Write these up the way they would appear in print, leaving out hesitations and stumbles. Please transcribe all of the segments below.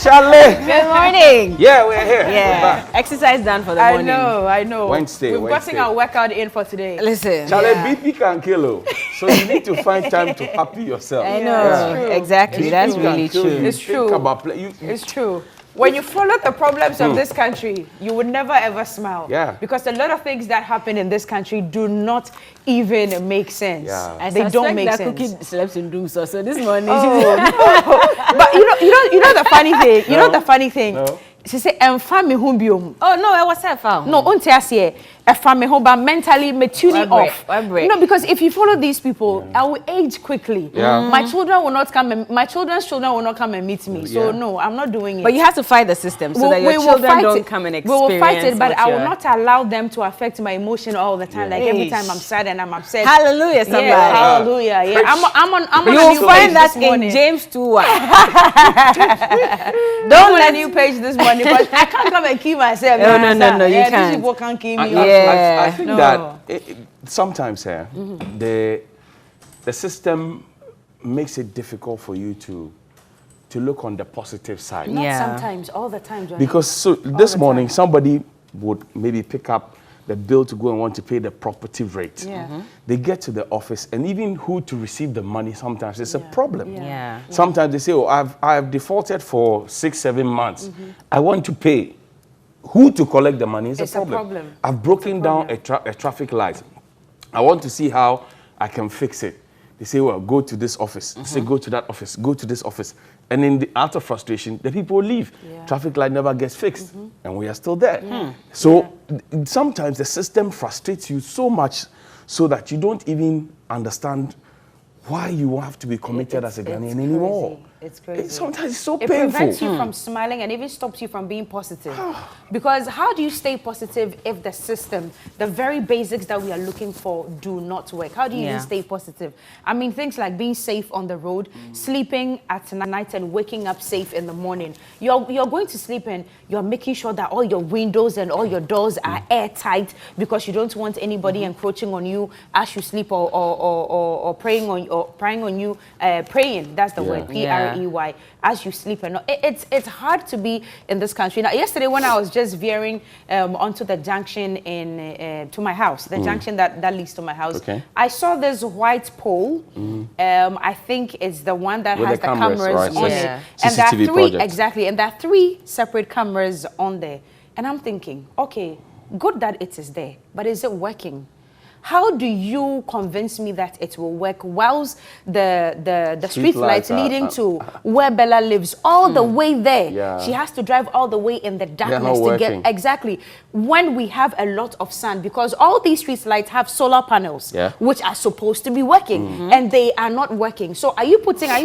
Charlie. Good morning. Yeah, we're here. Yeah. Exercise done for the morning. I know. Wednesday. We've gotten our workout in for today. Listen. Charlie, BP can kill you. So you need to find time to happy yourself. I know. Yeah. Exactly. That's really true. It's true. It's true. When you follow the problems of this country, you would never ever smile. Yeah. Because a lot of things that happen in this country do not even make sense. Yeah. They don't make sense. Cookie slept in doom so this morning. Oh, no. But you know the funny thing. You know the funny thing. No. She said, "Family humbium." Oh no, I was found. No, untiasie. Family home, but mentally, me tuning off. No, because if you follow these people, I will age quickly. Yeah. My children will not come. My children's children will not come and meet me. So no, I'm not doing it. But you have to fight the system so that your children don't come and experience. We will fight it, but I will not allow them to affect my emotion all the time. Like every time I'm sad and I'm upset. Hallelujah, somebody. Yeah, hallelujah. Yeah, I'm on you a will new find page that this morning. in James 2:1. Don't let a new page this morning, but I can't come and keep myself. No, you can't. These people can't keep me. I think that sometimes the system makes it difficult for you to look on the positive side. Not sometimes, all the time. Because this morning somebody would maybe pick up the bill to go and want to pay the property rate. Yeah. They get to the office and even who to receive the money sometimes it's a problem. Yeah. Sometimes they say, oh, I've defaulted for 6-7 months. I want to pay. Who to collect the money is a problem. I've broken down a traffic light. I want to see how I can fix it. They say, well, go to this office. They say, go to that office. Go to this office. And out of frustration, the people leave. Yeah. Traffic light never gets fixed. And we are still there. So sometimes the system frustrates you so much so that you don't even understand why you have to be committed as a Ghanaian anymore. It's crazy. Sometimes it's so painful. It prevents you from smiling and even stops you from being positive. Because how do you stay positive if the system, the very basics that we are looking for, do not work? How do you even stay positive? I mean, things like being safe on the road, sleeping at night and waking up safe in the morning. You're going to sleep and you're making sure that all your windows and all your doors are airtight because you don't want anybody encroaching on you as you sleep or preying on you. Praying, that's the word. Prey. As you sleep and it's hard to be in this country. Now, yesterday when I was just veering onto the junction to my house, the junction that leads to my house, I saw this white pole. I think it's the one that has the cameras on it. And there are 3 separate cameras on there. And I'm thinking, okay, good that it is there, but is it working? How do you convince me that it will work whilst the street lights leading to where Bella lives all the way there? Yeah. She has to drive all the way in the darkness to get exactly when we have a lot of sun, because all these street lights have solar panels which are supposed to be working and they are not working. So are you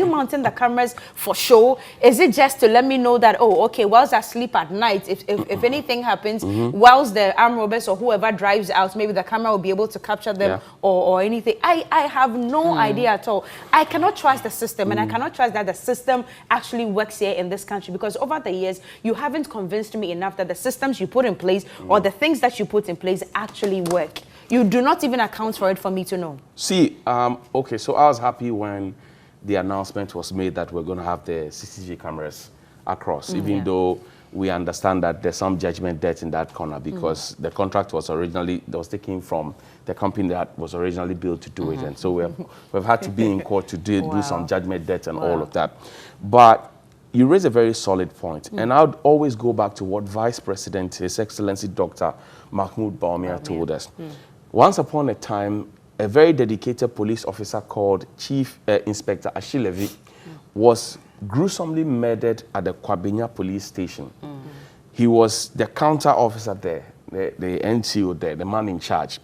mounting the cameras for show? Is it just to let me know that, oh, okay, whilst I sleep at night, if anything happens, whilst the armed robbers or whoever drives out, maybe the camera will be able to capture them or anything. I have no idea at all. I cannot trust the system and I cannot trust that the system actually works here in this country, because over the years you haven't convinced me enough that the systems you put in place or the things that you put in place actually work. You do not even account for it for me to know. See, okay, so I was happy when the announcement was made that we're going to have the CCTV cameras across, even though we understand that there's some judgment debt in that corner because the contract was taken from the company that was originally built to do it. And so we've had to be in court to do some judgment debt and all of that. But you raise a very solid point. And I would always go back to what Vice President, His Excellency Dr. Mahmoud Bawumia told us. Once upon a time, a very dedicated police officer called Chief Inspector Ashilevi was gruesomely murdered at the Kwabenya police station. He was the counter officer there, the NCO there, the man in charge.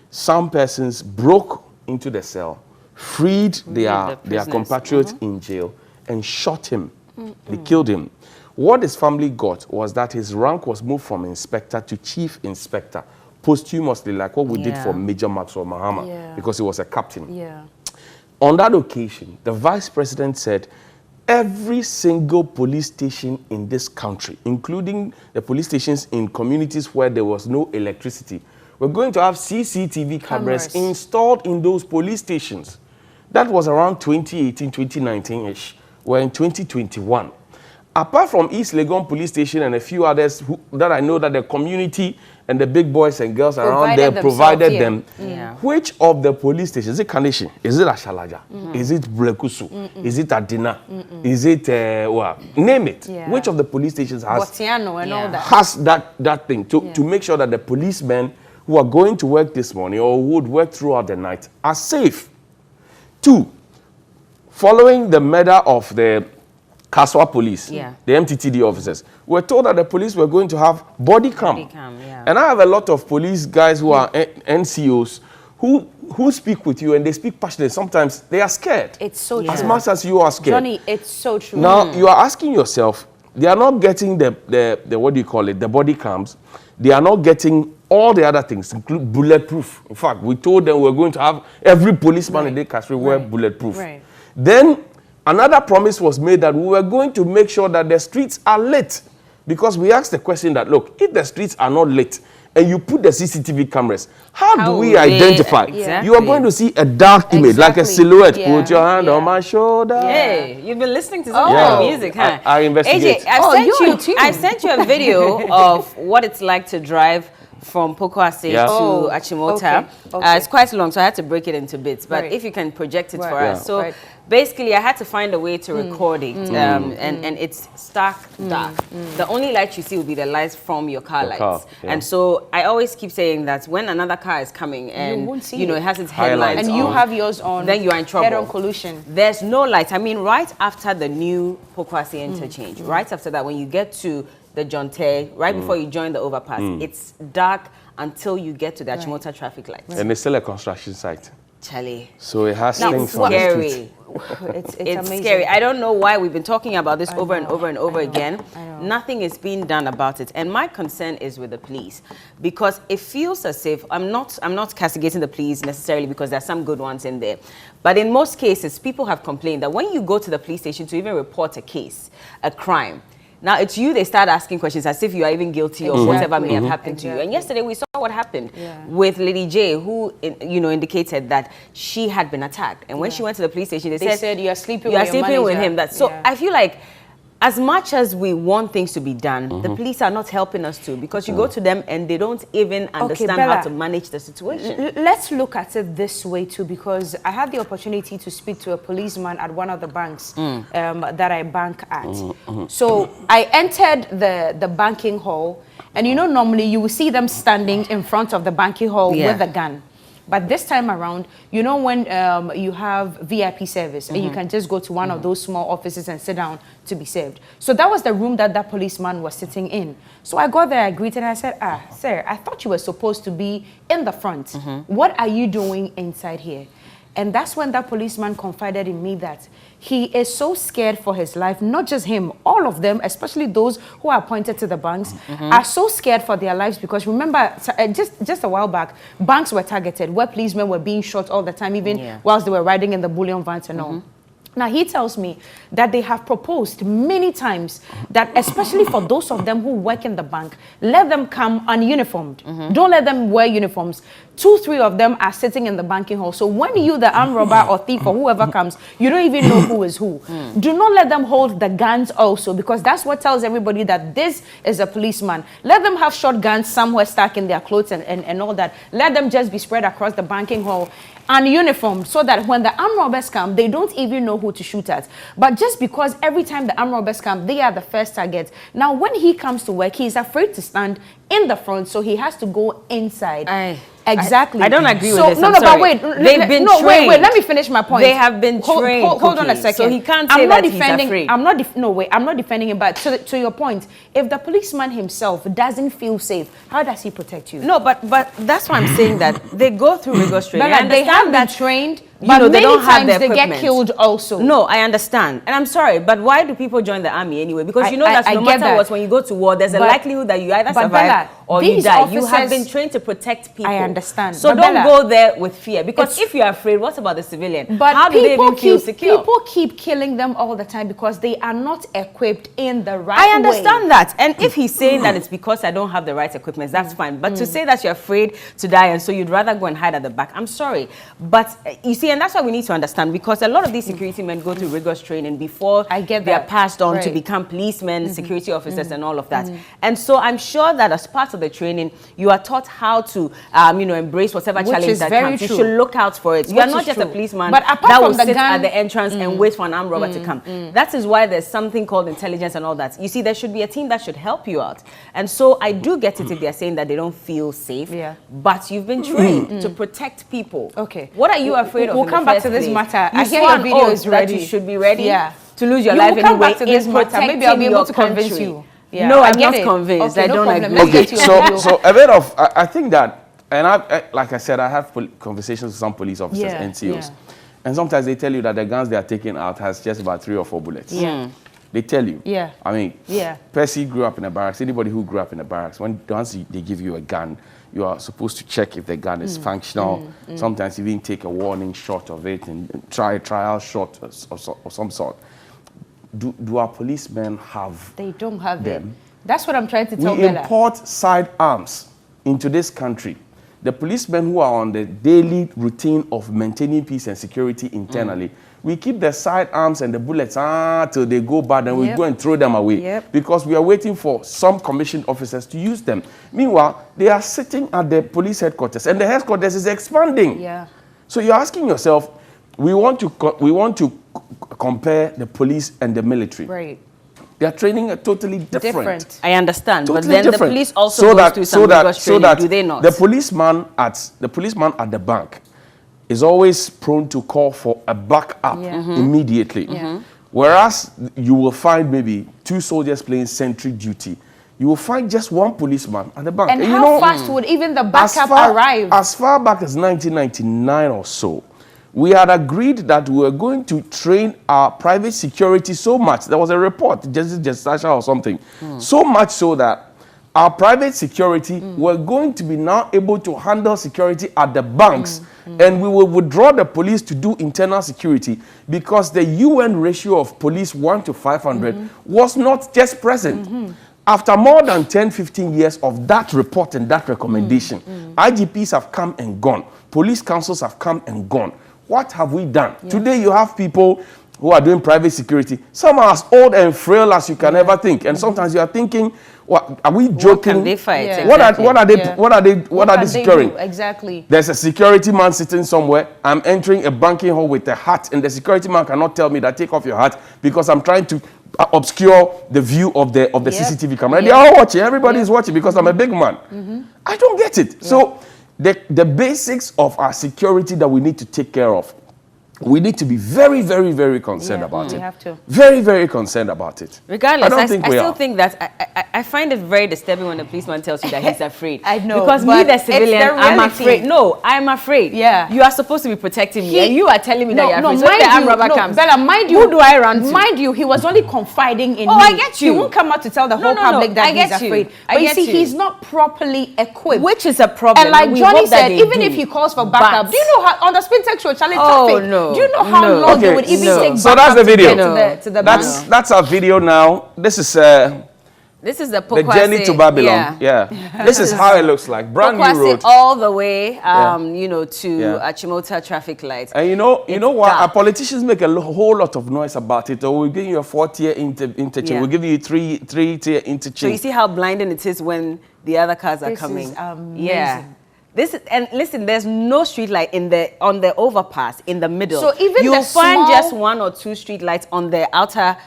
Some persons broke into the cell, freed their compatriot in jail, and shot him. They killed him. What his family got was that his rank was moved from inspector to chief inspector, posthumously, like what we did for Major Maxwell Mahama, because he was a captain. On that occasion, the vice president said, every single police station in this country, including the police stations in communities where there was no electricity, we're going to have CCTV cameras installed in those police stations. That was around 2018, 2019-ish. We're in 2021. Apart from East Legon Police Station and a few others that I know that the community and the big boys and girls around there provided them, which of the police stations, is it Kaneshi? Is it Ashalaja? Is it Blekusu? Is it Adina? Is it, name it. Which of the police stations has, and all that. has that thing to make sure that the policemen who are going to work this morning or who would work throughout the night are safe? 2, following the murder of the Kaswa police, the MTTD officers, we're told that the police were going to have body cam. And I have a lot of police guys who are NCOs who speak with you and they speak passionately. Sometimes they are scared. It's so true. As much as you are scared. Johnny, it's so true. Now, you are asking yourself, they are not getting the what do you call it, the body cams. They are not getting all the other things, including bulletproof. In fact, we told them we're going to have every policeman in the country wear bulletproof. Then another promise was made that we were going to make sure that the streets are lit. Because we asked the question that, look, if the streets are not lit and you put the CCTV cameras, how do we identify? You are going to see a dark image, like a silhouette. Put your hand on my shoulder. Hey, you've been listening to some music, huh? I investigate. AJ, I've sent you a video of what it's like to drive from Pokuase to Achimota. It's quite long, so I had to break it into bits. But if you can project it for us. So basically, I had to find a way to record it. And it's stark dark. The only light you see will be the lights from your car lights. And so I always keep saying that when another car is coming and it has its headlights and you have yours on, then you are in trouble. Head-on collision. There's no light. I mean, right after the new Pokuase interchange, right after that, when you get to the Jonte, right before you join the overpass, it's dark until you get to the Achimota traffic lights. And it's still a construction site. Charlie. So it has things on the street. It's scary. I don't know why we've been talking about this over and over again. Nothing is being done about it. And my concern is with the police, because it feels as if I'm not castigating the police necessarily, because there's some good ones in there. But in most cases, people have complained that when you go to the police station to even report a case, a crime, now it's you they start asking questions as if you are even guilty of whatever may have happened to you. And yesterday we saw what happened with Lady J, who indicated that she had been attacked. And when she went to the police station, they said you are sleeping with him. So I feel like, as much as we want things to be done, the police are not helping us to, because you go to them and they don't even understand how to manage the situation. Let's look at it this way too, because I had the opportunity to speak to a policeman at one of the banks that I bank at. So I entered the banking hall, and normally you will see them standing in front of the banking hall with a gun. But this time around, when you have VIP service and you can just go to one of those small offices and sit down to be served. So that was the room that policeman was sitting in. So I got there, I greeted, and I said, sir, I thought you were supposed to be in the front. What are you doing inside here? And that's when that policeman confided in me that he is so scared for his life, not just him, all of them, especially those who are appointed to the banks, are so scared for their lives, because remember, just a while back, banks were targeted, where policemen were being shot all the time, even whilst they were riding in the bullion vans and all. Now, he tells me that they have proposed many times that, especially for those of them who work in the bank, let them come ununiformed. Don't let them wear uniforms. 2, 3 of them are sitting in the banking hall. So when you, the armed robber or thief or whoever comes, you don't even know who is who. Do not let them hold the guns also, because that's what tells everybody that this is a policeman. Let them have shotguns somewhere stuck in their clothes and all that. Let them just be spread across the banking hall ununiformed, so that when the armed robbers come, they don't even know who to shoot at. But just because every time the armed robbers come, they are the first target. Now, when he comes to work, he's afraid to stand in the front, so he has to go inside. Exactly. I don't agree with this. No, but wait. They've been trained. Wait. Let me finish my point. They have been trained. Hold on a second. So he can't say that he's afraid. I'm not defending him. But to your point, if the policeman himself doesn't feel safe, how does he protect you? No, but that's why I'm saying that they go through rigorous training. But they have been trained. But they don't have the they get killed also. No, I understand. And I'm sorry, but why do people join the army anyway? Because you know that no matter what, when you go to war, there's a likelihood that you either survive or you die. You have been trained to protect people. I understand. So don't go there with fear. Because if you're afraid, what about the civilian? But how do they even feel secure? People keep killing them all the time because they are not equipped in the right way. I understand that. And if he's saying that it's because I don't have the right equipment, that's fine. But to say that you're afraid to die and so you'd rather go and hide at the back, I'm sorry. But you see, and that's why we need to understand, because a lot of these security men go through rigorous training before they are passed on to become policemen, security officers, and all of that. And so I'm sure that as part of the training, you are taught how to, embrace whatever challenge that comes. You should look out for it. You are not just a policeman that will sit at the entrance and wait for an armed robber to come. That is why there's something called intelligence and all that. You see, there should be a team that should help you out. And so I do get it if they're saying that they don't feel safe. But you've been trained to protect people. Okay. What are you afraid of? We'll come back to this matter. I hear your video is ready. You should be ready to lose your life anyway. Back to this matter. Maybe I'll be able to convince you. Yeah, no, I'm not convinced. Okay, I don't agree. Okay, so a bit of, I think that, and like I said, I have conversations with some police officers, NCOs, and sometimes they tell you that the guns they are taking out has just about 3 or 4 bullets. They tell you. I mean, Percy grew up in a barracks. Anybody who grew up in a barracks, once they give you a gun, you are supposed to check if the gun is functional. Sometimes you even take a warning shot of it and try a trial shot of some sort. Do our policemen have They don't have them? That's what I'm trying to tell We import sidearms into this country. The policemen who are on the daily routine of maintaining peace and security internally, we keep the sidearms and the bullets till they go bad, and we go and throw them away because we are waiting for some commissioned officers to use them. Meanwhile, they are sitting at the police headquarters, and the headquarters is expanding. So you're asking yourself, we want to compare the police and the military. Right. Their training are totally different. I understand, totally but then different. The police also goes through some rigorous training, do they not? The policeman at the bank is always prone to call for a backup immediately. Whereas you will find maybe 2 soldiers playing sentry duty. You will find just 1 policeman at the bank. And how fast would even the backup arrive? As far back as 1999 or so, we had agreed that we were going to train our private security so much. There was a report, Justice Sasha or something. So much so that our private security were going to be now able to handle security at the banks. And we will withdraw the police to do internal security because the UN ratio of police 1 to 500 was not just present. After more than 10, 15 years of that report and that recommendation, IGPs have come and gone. Police councils have come and gone. What have we done? Today you have people who are doing private security. Some are as old and frail as you can ever think. And sometimes you are thinking, what are we joking? What can they fight? What are they securing? Exactly. There's a security man sitting somewhere. I'm entering a banking hall with a hat, and the security man cannot tell me that take off your hat because I'm trying to obscure the view of the CCTV camera. They are all watching. Everybody is watching because I'm a big man. I don't get it. So the basics of our security that we need to take care of, we need to be very, very, very concerned about it. We have to. Very, very concerned about it. Regardless, I still think that I find it very disturbing when the policeman tells you that he's afraid. I know. Because me, the civilian, I'm afraid. No, I'm afraid. You are supposed to be protecting me, and you are telling me that you're afraid. So if the armed robber comes, Bella, mind you, who do I run to? Mind you, he was only confiding in me. I get you. He won't come out to tell the whole public that he's afraid. But you see, he's not properly equipped. Which is a problem. And like Johnny said, even if he calls for backup, do you know how on the spin tech show, Charlie traffic, Do you know how long they would even take? So that's the video. To the that's our video now. This is the Pokwase, the journey to Babylon. Yeah. This is how it looks like. Brand new road. All the way, you know, to Achimota traffic lights. And you know what? Our politicians make a whole lot of noise about it. Or we'll give you a 4-tier interchange. We'll give you three-tier interchange. So you see how blinding it is when the other cars are coming. Is amazing. And listen, there's no street light on the overpass in the middle. So even you'll find just 1 or 2 street lights on the outer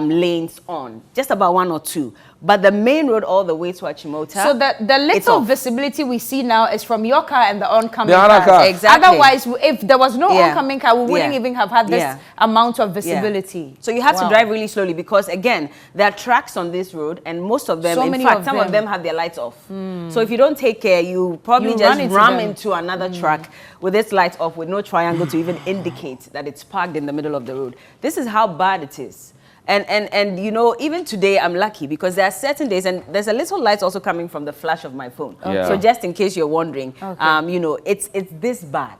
lanes on, just about 1 or 2. But the main road all the way to Achimota. So the little visibility we see now is from your car and the oncoming car. Exactly. Otherwise, if there was no oncoming car, we wouldn't even have had this amount of visibility. So you have to drive really slowly because, again, there are tracks on this road and most of them, in fact, some of them have their lights off. So if you don't take care, you probably just ram into another truck with its lights off with no triangle to even indicate that it's parked in the middle of the road. This is how bad it is. And you know, even today I'm lucky because there are certain days, and there's a little light also coming from the flash of my phone. So just in case you're wondering, you know, it's this bad.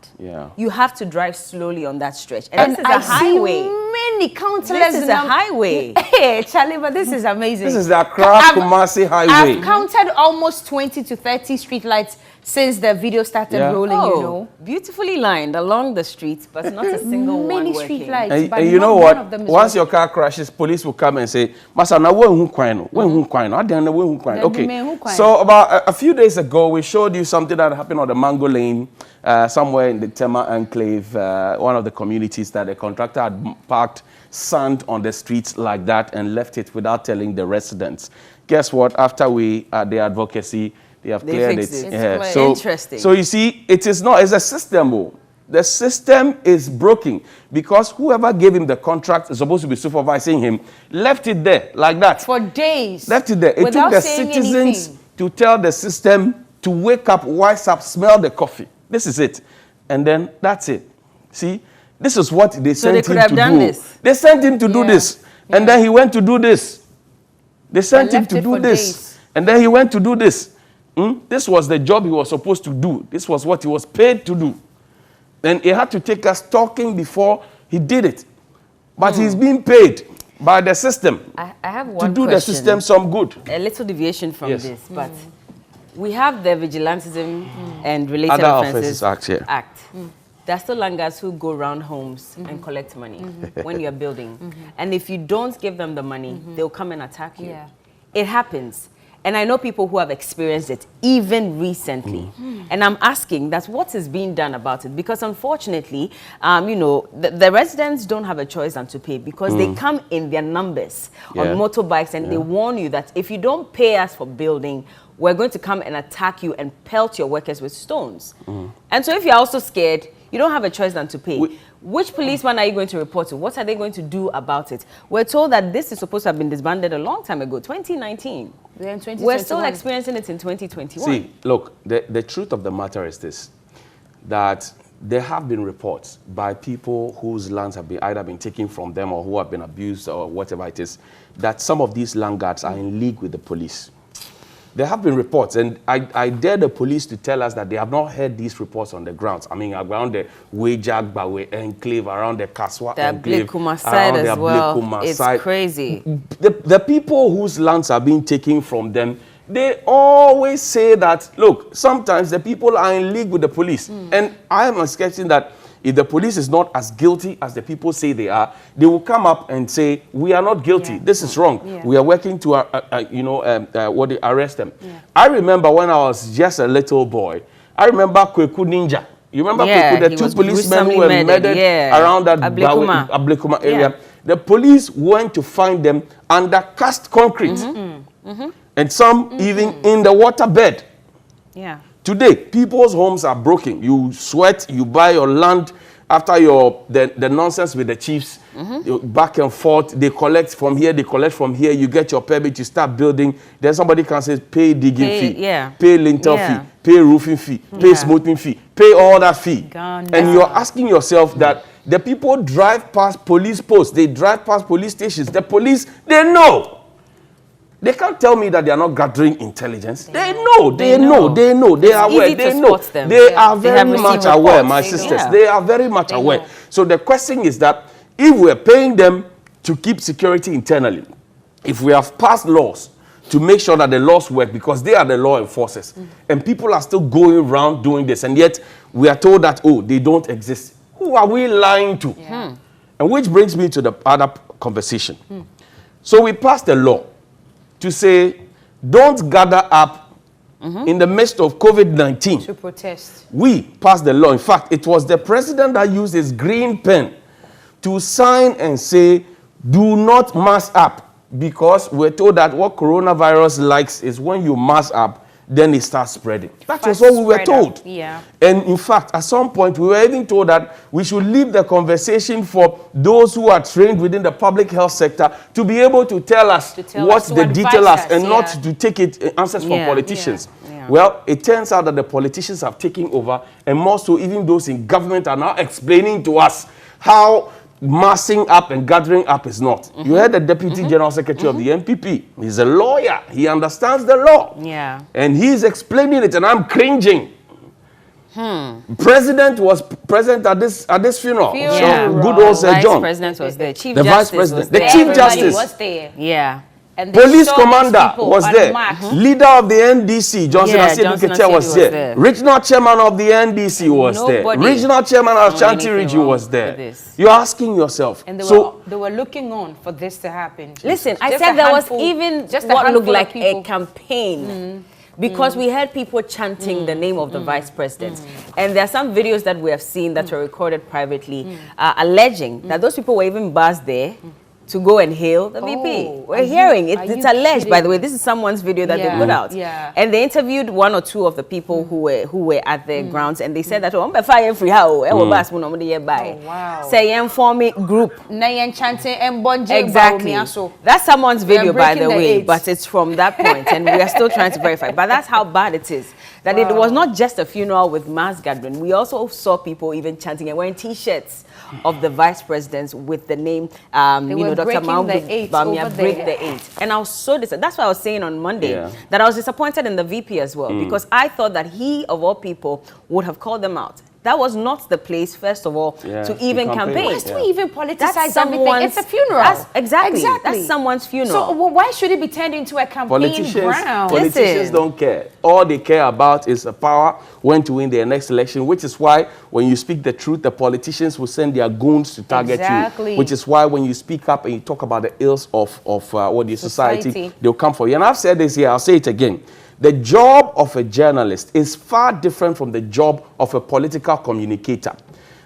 You have to drive slowly on that stretch. And this is a highway. Many countless. This is a highway. Hey, Charlie, but this is amazing. This is the Accra Kumasi highway. I've counted almost 20 to 30 street lights since the video started rolling, you know. Beautifully lined along the streets, but not a single one working. Many street lights, but and you know what? Once your car crashes, police will come and say, "Masa, na who kwano? Who kwano? I don't know who kwano." Okay. So about a few days ago, we showed you something that happened on the Mango Lane, somewhere in the Tema Enclave, one of the communities that the contractor had parked sand on the streets like that and left it without telling the residents. Guess what? After the advocacy, they have cleared it. So interesting. So you see, it's a system. The system is broken because whoever gave him the contract is supposed to be supervising him, left it there like that. For days. Left it there. It took the citizens to tell the system to wake up, wise up, smell the coffee. This is it. And then that's it. See, this is what they sent him to do. They sent him to do this. And then he went to do this. They sent him to do this. And then he went to do this. This was the job he was supposed to do. This was what he was paid to do. And he had to take us talking before he did it. But he's being paid by the system. I have one to do the system some good. A little deviation from this, but we have the Vigilantism and Related Other Offences Act. There are still langars who go around homes and collect money when you're building. And if you don't give them the money, they'll come and attack you. It happens. And I know people who have experienced it, even recently. And I'm asking that what is being done about it? Because unfortunately, you know, the residents don't have a choice than to pay because they come in their numbers on motorbikes and they warn you that if you don't pay us for building, we're going to come and attack you and pelt your workers with stones. And so if you're also scared, you don't have a choice than to pay. Which policeman are you going to report to? What are they going to do about it? We're told that this is supposed to have been disbanded a long time ago, 2019. We're still experiencing it in 2021. See, look, the truth of the matter is this, that there have been reports by people whose lands have been either been taken from them or who have been abused or whatever it is, that some of these land guards are in league with the police. There have been reports, and I dare the police to tell us that they have not heard these reports on the grounds. I mean, around the Wejagbawe enclave, around the Kaswa enclave, around the well. It's crazy. The people whose lands are being taken from them, they always say that, look, sometimes the people are in league with the police. And I am expecting that if the police is not as guilty as the people say they are, they will come up and say, we are not guilty. This is wrong. We are working to, arrest them. I remember when I was just a little boy, I remember Kweku Ninja. You remember Kweku, the 2 policemen who were murdered around that Ablekuma area? The police went to find them under cast concrete. And some even in the waterbed. Today, people's homes are broken. You sweat, you buy your land after the nonsense with the chiefs, back and forth. They collect from here, you get your permit, you start building. Then somebody can say, pay digging fee, pay lintel fee, pay roofing fee, pay smoothing fee, pay all that fee. And you're asking yourself that the people drive past police posts, they drive past police stations. The police, they know They can't tell me that they are not gathering intelligence. They know. They are aware. They know. They are very much aware, my sisters. They are very much aware. So the question is that if we're paying them to keep security internally, if we have passed laws to make sure that the laws work because they are the law enforcers, and people are still going around doing this, and yet we are told that, oh, they don't exist. Who are we lying to? And which brings me to the other conversation. So we passed a law to say, don't gather up in the midst of COVID-19. To protest. We passed the law. In fact, it was the president that used his green pen to sign and say, do not mask up, because we're told that what coronavirus likes is when you mask up, then it starts spreading. That was what we were told. And in fact, at some point, we were even told that we should leave the conversation for those who are trained within the public health sector to be able to tell us what the detail is, and not to take it answers from politicians. Well, it turns out that the politicians have taken over, and more so even those in government are now explaining to us how massing up and gathering up is not. You heard the Deputy General Secretary of the NPP. He's a lawyer. He understands the law. And he's explaining it, and I'm cringing. President was present at this funeral. So good old Sir John. Vice President was there. The Vice President. The Chief Justice was there. And Police Commander was there. Leader of the NDC, Johnson Asiedu was there. Regional Chairman of the NDC was there. Regional Chairman of Ashanti Region was there. You're asking yourself. And they were looking on for this to happen. Listen, I said there was even just what looked like a campaign. Because we heard people chanting the name of the Vice President. And there are some videos that we have seen that were recorded privately alleging that those people were even buzzed there to go and hail the VP. We're hearing it. It's alleged, by the way. This is someone's video that they put out. And they interviewed one or two of the people who were at the grounds, and they said that, oh, fire free how wow. Say informe group. Exactly. That's someone's video, by the way, but it's from that point, and we are still trying to verify. But that's how bad it is. That it was not just a funeral with mass gathering. We also saw people even chanting and wearing T-shirts of the Vice Presidents with the name, Dr. Mahmoud Bawumia, break the 8. And I was so disappointed. That's what I was saying on Monday, that I was disappointed in the VP as well, because I thought that he, of all people, would have called them out. That was not the place, first of all, to even campaign. Why do we even politicize everything? It's a funeral. Exactly. That's someone's funeral. So why should it be turned into a campaign ground? Politicians don't care. All they care about is the power, when to win their next election, which is why when you speak the truth, the politicians will send their goons to target you. Which is why when you speak up and you talk about the ills of the society, they'll come for you. And I've said this here, I'll say it again. The job of a journalist is far different from the job of a political communicator.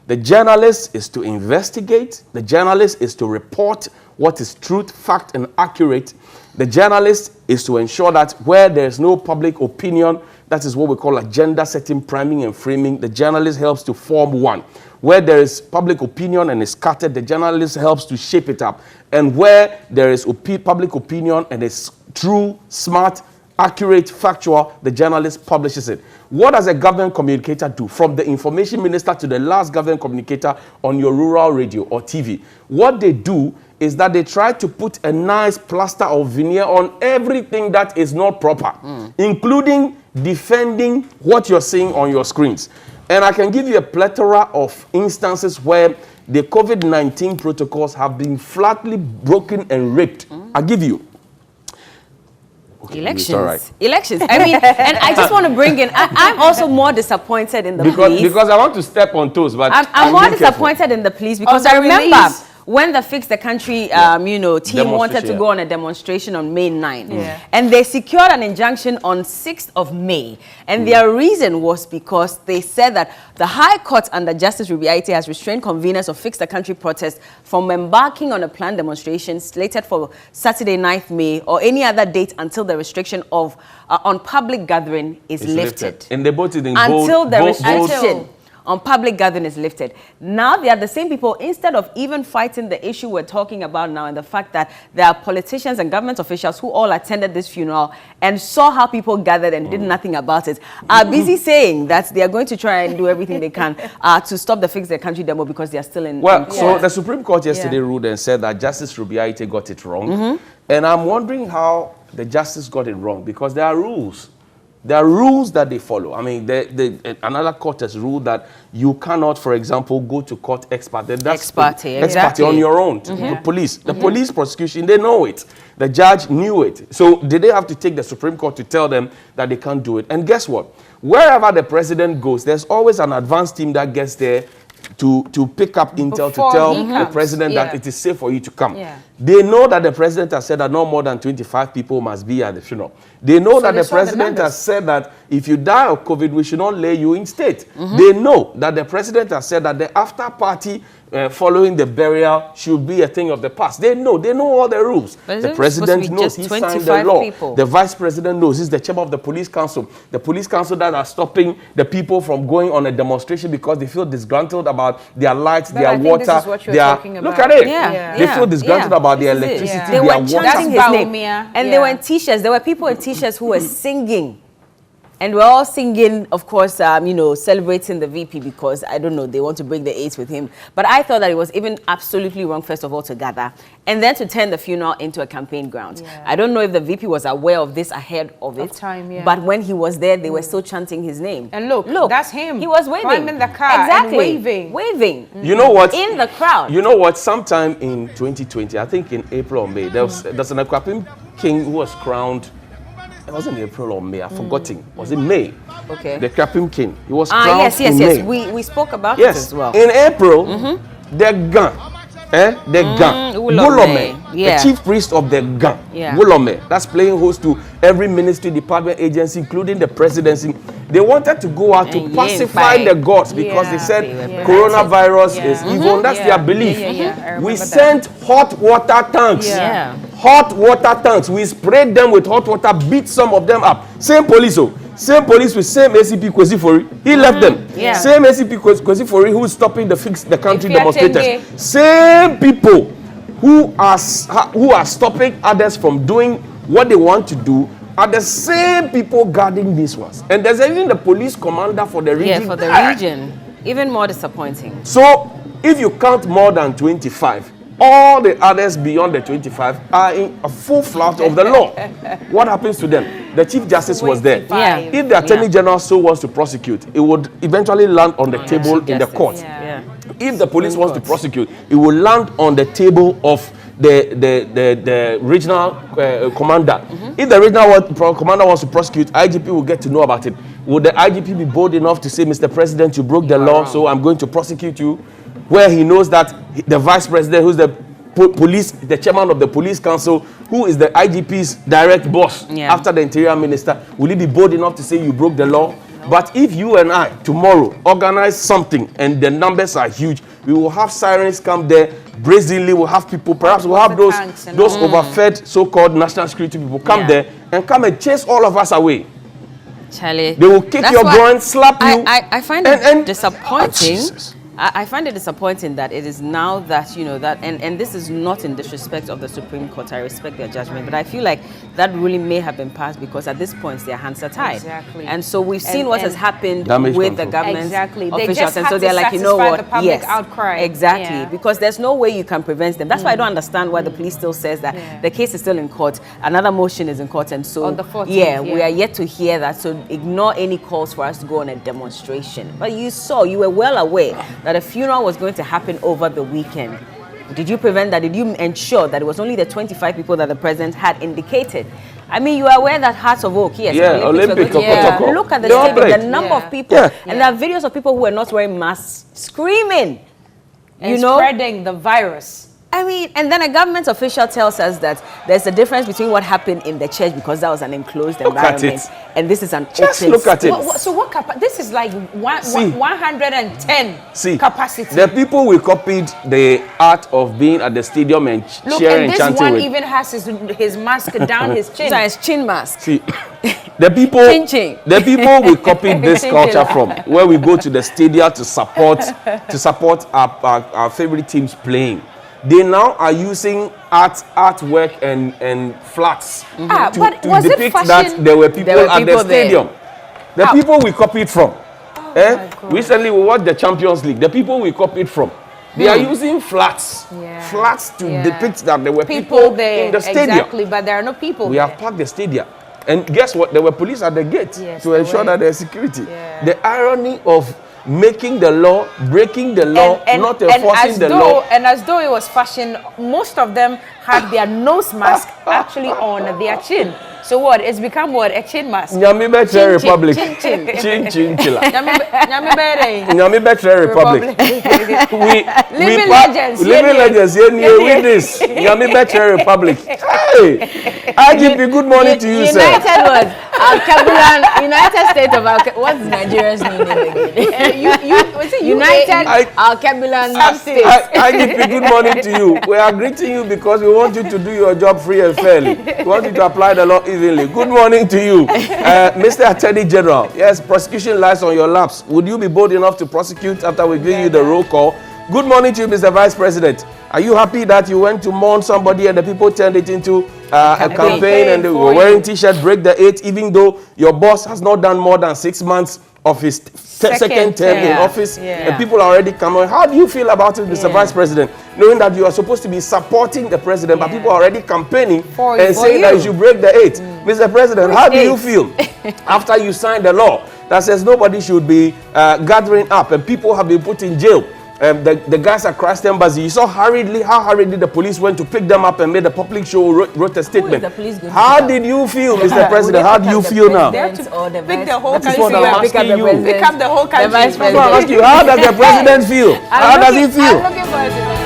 The journalist is to investigate. The journalist is to report what is truth, fact, and accurate. The journalist is to ensure that where there is no public opinion, that is what we call agenda setting, priming, and framing, the journalist helps to form one. Where there is public opinion and is scattered, the journalist helps to shape it up. And where there is public opinion and is true, smart, accurate, factual, the journalist publishes it. What does a government communicator do? From the information minister to the last government communicator on your rural radio or TV. What they do is that they try to put a nice plaster of veneer on everything that is not proper, including defending what you're seeing on your screens. And I can give you a plethora of instances where the COVID-19 protocols have been flatly broken and ripped. I'll give you. Elections. I mean, and I just want to bring in, I'm also more disappointed in the police. Because I want to step on toes, but I'm more disappointed in the police because I remember when the Fix the Country team wanted to go on a demonstration on May 9. And they secured an injunction on 6th of May. And their reason was because they said that the High Court under Justice Ruby Aite has restrained conveners of Fix the Country protests from embarking on a planned demonstration slated for Saturday 9th May or any other date until the restriction of on public gathering is lifted. And they both until the restriction on public gathering is lifted. Now they are the same people, instead of even fighting the issue we're talking about now and the fact that there are politicians and government officials who all attended this funeral and saw how people gathered and did nothing about it, are busy saying that they are going to try and do everything they can to stop the Fix the Country demo because they are still in... Well, so the Supreme Court yesterday ruled and said that Justice Ruby Aite got it wrong. And I'm wondering how the justice got it wrong, because there are rules. There are rules that they follow. I mean, another court has ruled that you cannot, for example, go to court ex parte. That's ex parte, exactly. On your own. The police. The police prosecution, they know it. The judge knew it. So did they have to take the Supreme Court to tell them that they can't do it? And guess what? Wherever the president goes, there's always an advance team that gets there to pick up intel, to tell the president that it is safe for you to come. They know that the president has said that no more than 25 people must be at the funeral. They know that the president has said that if you die of COVID, we should not lay you in state. They know that the president has said that the after party following the burial should be a thing of the past. They know all the rules. The president knows, he signed the law. People. The vice president knows, he's the chairman of the police council. The police council that are stopping the people from going on a demonstration because they feel disgruntled about their lights, their water. This is what you're talking about. Look at it. They feel disgruntled about their electricity, they their were chanting his name. And they were in t-shirts. There were people in t-shirts who were singing. And we're all singing, of course, you know, celebrating the VP because, I don't know, they want to break the 8 with him. But I thought that it was even absolutely wrong, first of all, to gather. And then to turn the funeral into a campaign ground. I don't know if the VP was aware of this ahead of it. But when he was there, they were still chanting his name. And look, that's him. He was waving. Climbing the car and waving. You know what? In the crowd. You know what? Sometime in 2020, I think in April or May, there's an Akwapim king who was crowned. It wasn't April or May, I've forgotten. Was it May? Okay. The Krapim king. He was crowned in May. We spoke about it as well. In April, the Gan, Wulome, the chief priest of the Gan, Wulome, that's playing host to every ministry, department, agency, including the presidency. They wanted to go out to pacify the gods because they said coronavirus is evil. That's their belief. We sent hot water tanks. Hot water tanks. We sprayed them with hot water, beat some of them up. Same police with same ACP Kwesi-Fori. He left them. Same ACP Kwesi-Fori who is stopping the country demonstrators. Same people who are stopping others from doing what they want to do are the same people guarding these ones. And there's even the police commander for the region. Yeah, for the region. Even more disappointing. So, if you count more than 25, all the others beyond the 25 are in a full flout of the law. What happens to them? The Chief Justice was there. If the Attorney General so wants to prosecute, it would eventually land on the table in the court. If the police wants to prosecute, it will land on the table of the regional commander. If the regional commander wants to prosecute, IGP will get to know about it. Would the IGP be bold enough to say, Mr. President, you broke the law, so I'm going to prosecute you? Where he knows that the vice president, who's the chairman of the police council, who is the IGP's direct boss after the interior minister, will he be bold enough to say you broke the law? But if you and I tomorrow organize something and the numbers are huge, we will have sirens come there brazenly. We'll have people, perhaps we'll have those overfed so-called national security people come there and come and chase all of us away. Charlie, they will kick your groin, slap you. I find it disappointing. I find it disappointing that it is now that, you know, that, and this is not in disrespect of the Supreme Court. I respect their judgment, but I feel like that ruling may have been passed because at this point their hands are tied. And so we've seen what has happened with the government officials. And so they're like, you know what? Because there's no way you can prevent them. That's why I don't understand why the police still says that the case is still in court. Another motion is in court. And so, on the 14th, we are yet to hear that. So ignore any calls for us to go on a demonstration. But you were well aware that a funeral was going to happen over the weekend. Did you prevent that? Did you ensure that it was only the 25 people that the president had indicated? I mean, you are aware that Hearts of Oak, Olympic. Look at the stadium, the number of people, and there are videos of people who are not wearing masks screaming, and spreading the virus. I mean, and then a government official tells us that there's a difference between what happened in the church because that was an enclosed environment, and this is an open look at it. This is like 110 capacity. The people we copied the art of being at the stadium and cheering and chanting. This one even has his mask down his chin. His chin mask. See, the people we copied this culture from, where we go to the stadium to support our favorite teams playing. They now are using artwork and flats to depict that there were people at the stadium. The people we copied from. Recently we watched the Champions League. The people we copied from. They are using flats to depict that there were people there in the stadium. Exactly, but there are no people. We have parked the stadium. And guess what? There were police at the gate to ensure that there's security. Yeah. The irony of making the law, breaking the law, not enforcing the law. And as though it was fashion, most of them had their nose mask actually on their chin. So what? It's become what? A chin mask. Nyami Betre Republic. Chin chilla. Nyami Betre Republic. Living legends. Living legends. With this. Nyami Betre Republic. Hey! IGP, good morning to you, sir. United was Alkebulan, United States of Alkebulan. What's Nigeria's name again? United Alkebulan States. IGP, good morning to you. We are greeting you because we want you to do your job free and fairly. We want you to apply the law evenly. Good morning to you, Mr. Attorney General. Yes, prosecution lies on your laps. Would you be bold enough to prosecute after we give you the roll call? Good morning to you, Mr. Vice President. Are you happy that you went to mourn somebody and the people turned it into a campaign and they were wearing T-shirts, break the 8, even though your boss has not done more than 6 months of his second term in office, and people are already coming? How do you feel about it, Mr. Vice President, knowing that you are supposed to be supporting the president, but people are already campaigning and saying that you should break the 8? Mr. President, how do you feel after you signed the law that says nobody should be gathering up and people have been put in jail? The guys at Christ Embassy, you saw how hurriedly the police went to pick them up and made a public show, wrote a statement. How did you feel, Mr. President? How do you feel now? They have to pick the whole country. Pick up the whole country. The vice president. How does the president feel? How does he feel? I'm looking forward to that.